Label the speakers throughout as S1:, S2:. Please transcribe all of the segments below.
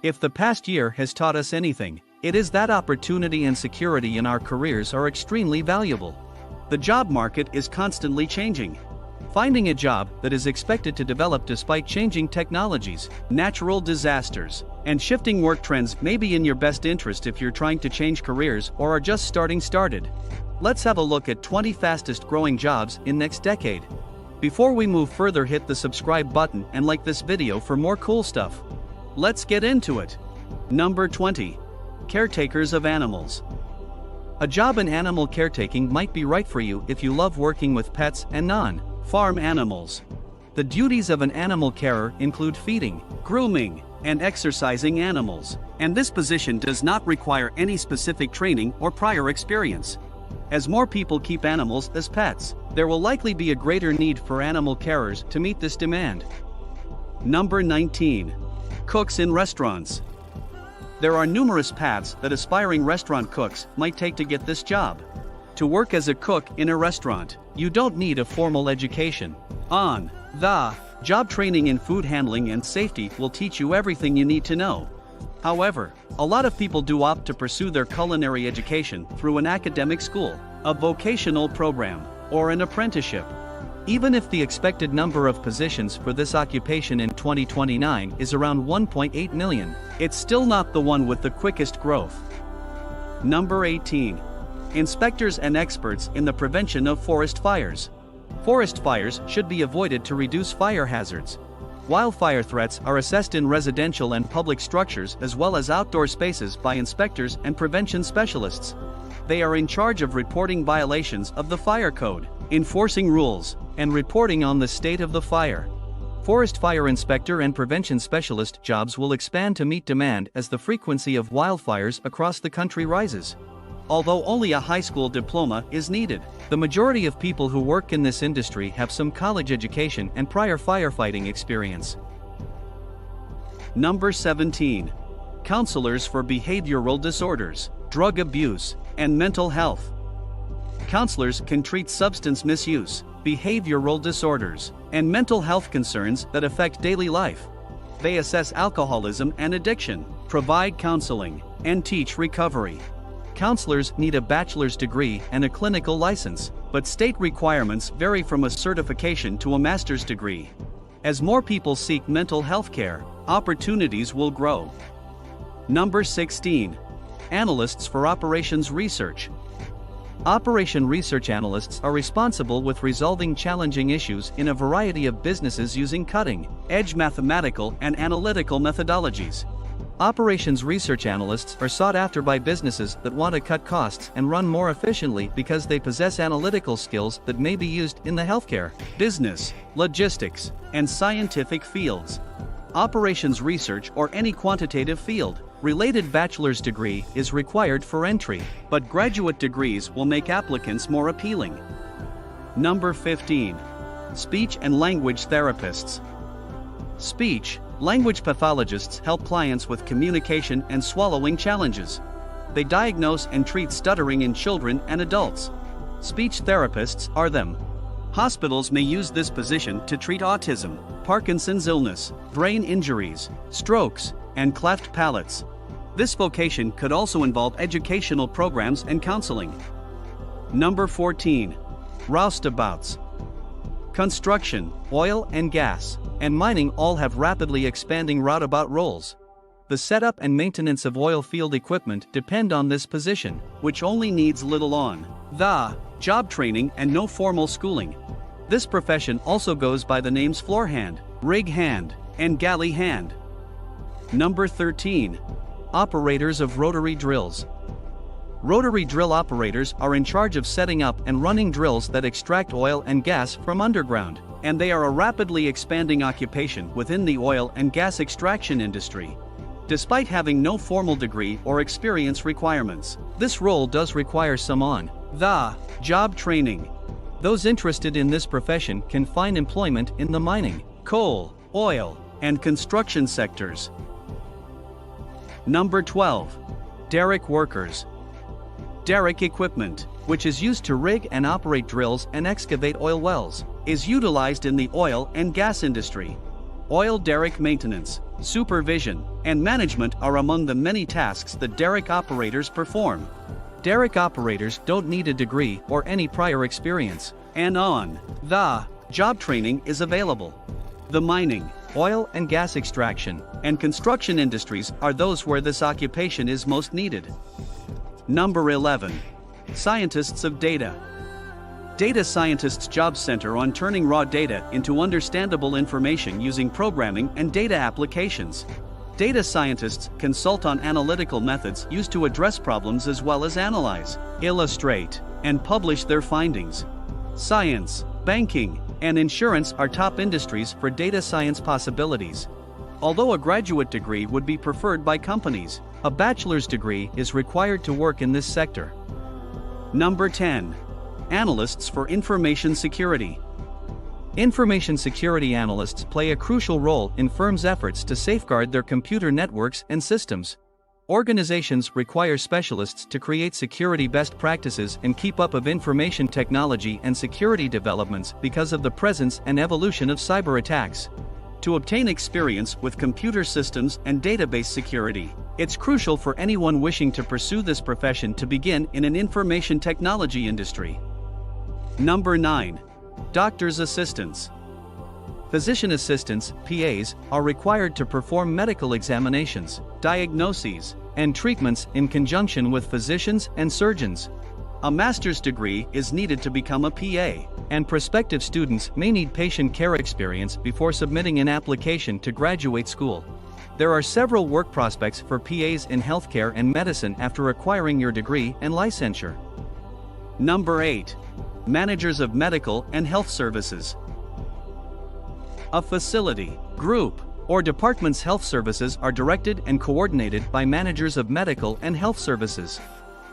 S1: If the past year has taught us anything, it is that opportunity and security in our careers are extremely valuable. The job market is constantly changing. Finding a job that is expected to develop despite changing technologies, natural disasters, and shifting work trends may be in your best interest if you're trying to change careers or are just started. Let's have a look at 20 fastest growing jobs in next decade. Before we move further, hit the subscribe button and like this video for more cool stuff. Let's get into it. Number 20. Caretakers of animals. A job in animal caretaking might be right for you if you love working with pets and non-farm animals. The duties of an animal carer include feeding, grooming, and exercising animals, and this position does not require any specific training or prior experience. As more people keep animals as pets, there will likely be a greater need for animal carers to meet this demand. Number 19. Cooks in restaurants. There are numerous paths that aspiring restaurant cooks might take to get this job. To work as a cook in a restaurant, you don't need a formal education. On-the-job training in food handling and safety will teach you everything you need to know. However, a lot of people do opt to pursue their culinary education through an academic school, a vocational program, or an apprenticeship. Even if the expected number of positions for this occupation in 2029 is around 1.8 million, it's still not the one with the quickest growth. Number 18. Inspectors and experts in the prevention of forest fires. Forest fires should be avoided to reduce fire hazards. Wildfire threats are assessed in residential and public structures as well as outdoor spaces by inspectors and prevention specialists. They are in charge of reporting violations of the fire code, enforcing rules, and reporting on the state of the fire. Forest fire inspector and prevention specialist jobs will expand to meet demand as the frequency of wildfires across the country rises. Although only a high school diploma is needed, the majority of people who work in this industry have some college education and prior firefighting experience. Number 17. Counselors for behavioral disorders, drug abuse, and mental health. Counselors can treat substance misuse, behavioral disorders, and mental health concerns that affect daily life. They assess alcoholism and addiction, provide counseling, and teach recovery. Counselors need a bachelor's degree and a clinical license, but state requirements vary from a certification to a master's degree. As more people seek mental health care, opportunities will grow. Number 16. Analysts for operations research. Operation research analysts are responsible with resolving challenging issues in a variety of businesses using cutting-edge mathematical and analytical methodologies. Operations research analysts are sought after by businesses that want to cut costs and run more efficiently because they possess analytical skills that may be used in the healthcare, business, logistics, and scientific fields. Operations research or any quantitative field related bachelor's degree is required for entry, but graduate degrees will make applicants more appealing. Number 15. Speech and language therapists. Speech-language pathologists help clients with communication and swallowing challenges. They diagnose and treat stuttering in children and adults. Speech therapists are them. Hospitals may use this position to treat autism, Parkinson's illness, brain injuries, strokes, and cleft palates. This vocation could also involve educational programs and counseling. Number 14. Roustabouts. Construction, oil and gas, and mining all have rapidly expanding roustabout roles. The setup and maintenance of oil field equipment depend on this position, which only needs little on-the-job training and no formal schooling. This profession also goes by the names floor hand, rig hand, and galley hand. Number 13. Operators of rotary drills. Rotary drill operators are in charge of setting up and running drills that extract oil and gas from underground, and they are a rapidly expanding occupation within the oil and gas extraction industry. Despite having no formal degree or experience requirements, this role does require some on-the-job training. Those interested in this profession can find employment in the mining, coal, oil, and construction sectors. Number 12. Derrick workers. Derrick equipment, which is used to rig and operate drills and excavate oil wells, is utilized in the oil and gas industry. Oil derrick maintenance, supervision, and management are among the many tasks that derrick operators perform. Derrick operators don't need a degree or any prior experience, and on the job training is available. The mining, oil and gas extraction, and construction industries are those where this occupation is most needed. Number 11. Scientists of data. Data scientists' jobs center on turning raw data into understandable information using programming and data applications. Data scientists consult on analytical methods used to address problems as well as analyze, illustrate, and publish their findings. Science, banking, and insurance are top industries for data science possibilities. Although a graduate degree would be preferred by companies, a bachelor's degree is required to work in this sector. Number 10. Analysts for information security. Information security analysts play a crucial role in firms' efforts to safeguard their computer networks and systems. Organizations require specialists to create security best practices and keep up of information technology and security developments because of the presence and evolution of cyber attacks. To obtain experience with computer systems and database security, it's crucial for anyone wishing to pursue this profession to begin in an information technology industry. Number 9. Doctor's assistants. Physician assistants, PAs, are required to perform medical examinations, diagnoses, and treatments in conjunction with physicians and surgeons. A master's degree is needed to become a PA, and prospective students may need patient care experience before submitting an application to graduate school. There are several work prospects for PAs in healthcare and medicine after acquiring your degree and licensure. Number 8. Managers of medical and health services. A facility, group, or department's health services are directed and coordinated by managers of medical and health services.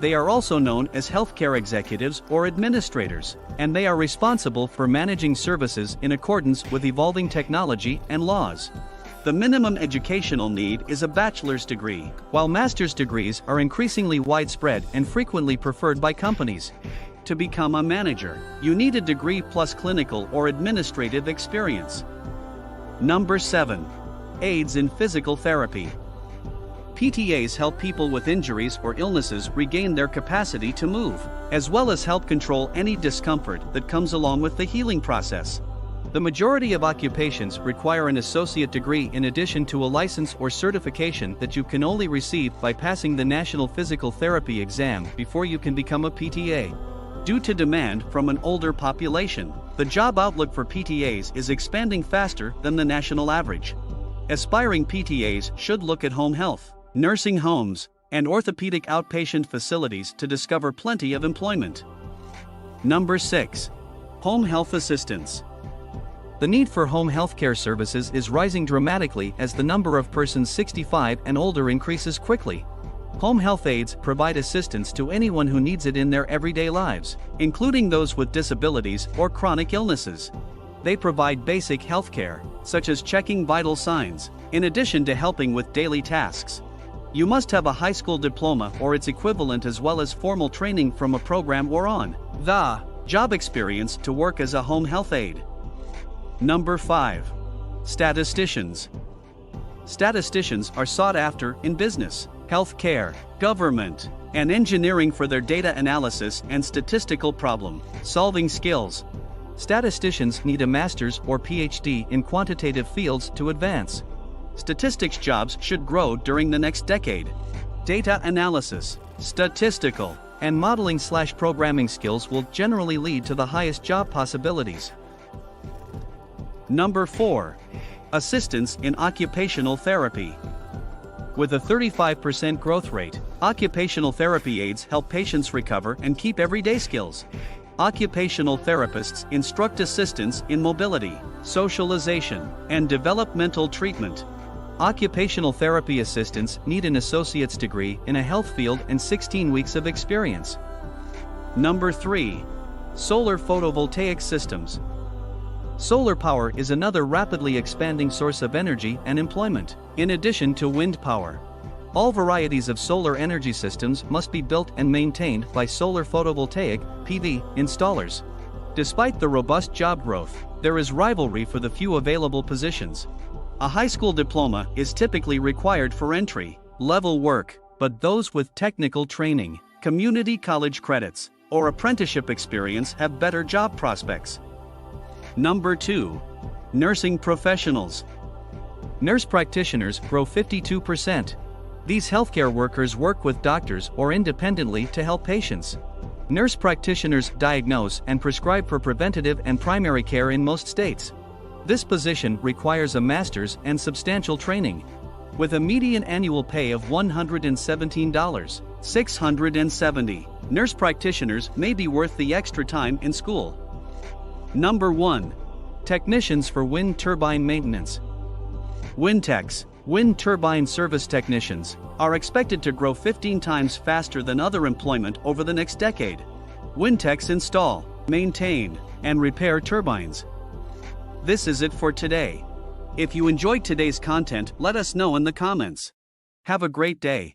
S1: They are also known as healthcare executives or administrators, and they are responsible for managing services in accordance with evolving technology and laws. The minimum educational need is a bachelor's degree, while master's degrees are increasingly widespread and frequently preferred by companies. To become a manager, you need a degree plus clinical or administrative experience. Number 7. Aids in physical therapy. PTAs help people with injuries or illnesses regain their capacity to move, as well as help control any discomfort that comes along with the healing process. The majority of occupations require an associate degree in addition to a license or certification that you can only receive by passing the National Physical Therapy exam before you can become a PTA. Due to demand from an older population, the job outlook for PTAs is expanding faster than the national average. Aspiring PTAs should look at home health, nursing homes, and orthopedic outpatient facilities to discover plenty of employment. Number 6. Home health assistants. The need for home health care services is rising dramatically as the number of persons 65 and older increases quickly. Home health aides provide assistance to anyone who needs it in their everyday lives, including those with disabilities or chronic illnesses. They provide basic health care, such as checking vital signs, in addition to helping with daily tasks. You must have a high school diploma or its equivalent as well as formal training from a program or on the job experience to work as a home health aide. Number 5. Statisticians. Statisticians are sought after in business, healthcare, government, and engineering for their data analysis and statistical problem-solving skills. Statisticians need a master's or PhD in quantitative fields to advance. Statistics jobs should grow during the next decade. Data analysis, statistical, and modeling/programming skills will generally lead to the highest job possibilities. Number 4. Assistance in occupational therapy. With a 35% growth rate, occupational therapy aides help patients recover and keep everyday skills. Occupational therapists instruct assistants in mobility, socialization, and developmental treatment. Occupational therapy assistants need an associate's degree in a health field and 16 weeks of experience. Number 3. Solar photovoltaic systems. Solar power is another rapidly expanding source of energy and employment, in addition to wind power. All varieties of solar energy systems must be built and maintained by solar photovoltaic (PV) installers. Despite the robust job growth, there is rivalry for the few available positions. A high school diploma is typically required for entry-level work, but those with technical training, community college credits, or apprenticeship experience have better job prospects. Number 2. Nursing professionals. Nurse practitioners grow 52%. These healthcare workers work with doctors or independently to help patients. Nurse practitioners diagnose and prescribe for preventative and primary care in most states. This position requires a master's and substantial training. With a median annual pay of $117,670, nurse practitioners may be worth the extra time in school. Number 1. Technicians for wind turbine maintenance. Wind techs, wind turbine service technicians, are expected to grow 15 times faster than other employment over the next decade. Wind techs install, maintain, and repair turbines. This is it for today. If you enjoyed today's content, let us know in the comments. Have a great day.